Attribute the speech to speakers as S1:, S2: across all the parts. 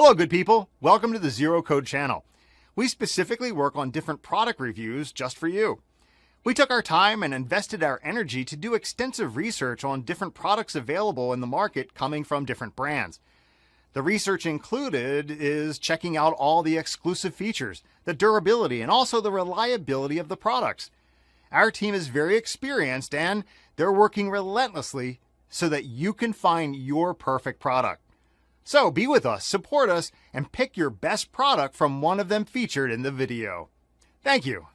S1: Hello, good people. Welcome to the Zero Code channel. We specifically work on different product reviews just for you. We took our time and invested our energy to do extensive research on different products available in the market coming from different brands. The research included is checking out all the exclusive features, the durability, and also the reliability of the products. Our team is very experienced and they're working relentlessly so that you can find your perfect product. So be with us, support us, and pick your best product from one of them featured in the video. Thank you.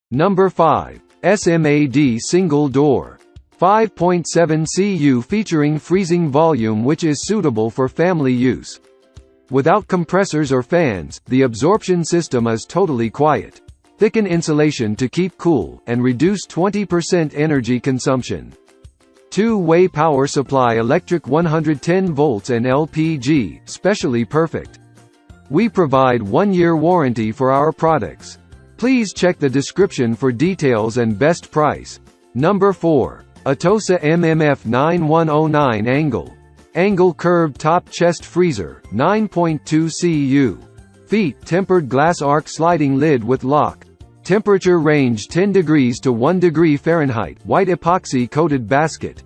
S2: Number 5. SMAD Single Door 5.7 cu featuring freezing volume which is suitable for family use. Without compressors or fans, the absorption system is totally quiet. Thicken insulation to keep cool, and reduce 20% energy consumption. Two-way power supply, electric 110 volts and LPG, specially perfect. We provide 1-year warranty for our products. Please check the description for details and best price. Number 4. Atosa MMF 9109 Angle Curved Top Chest Freezer, 9.2 cu. Feet tempered glass arc sliding lid with lock. Temperature range 10 degrees to 1 degree Fahrenheit. White epoxy coated basket.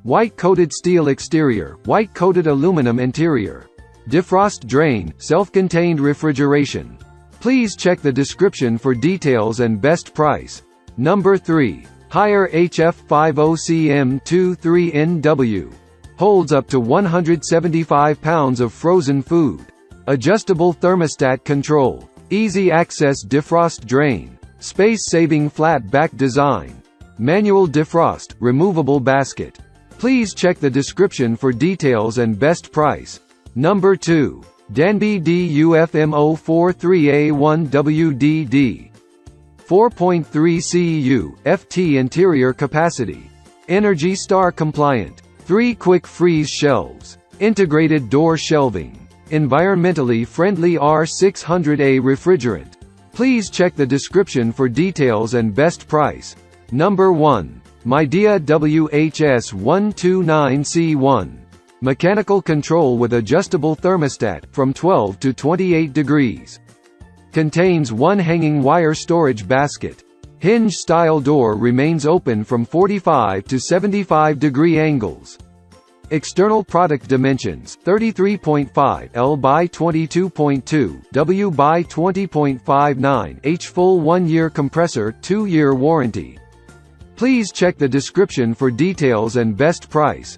S2: White coated steel exterior. White coated aluminum interior. Defrost drain, self-contained refrigeration. Please check the description for details and best price. Number 3. Haier HF50CM23NW. Holds up to 175 pounds of frozen food. Adjustable thermostat control. Easy access defrost drain. Space-saving flat back design. Manual defrost, removable basket. Please check the description for details and best price. Number 2. Danby DUFMO43A1WDD. 4.3 cu, FT interior capacity. Energy Star compliant. 3 quick freeze shelves. Integrated door shelving. Environmentally friendly R600A refrigerant. Please check the description for details and best price. Number 1. Midea WHS129C1. Mechanical control with adjustable thermostat, from 12 to 28 degrees. Contains 1 hanging wire storage basket. Hinge-style door remains open from 45 to 75 degree angles. External product dimensions, 33.5 L by 22.2, W by 20.59 H. Full 1-year compressor, 2-year warranty. Please check the description for details and best price.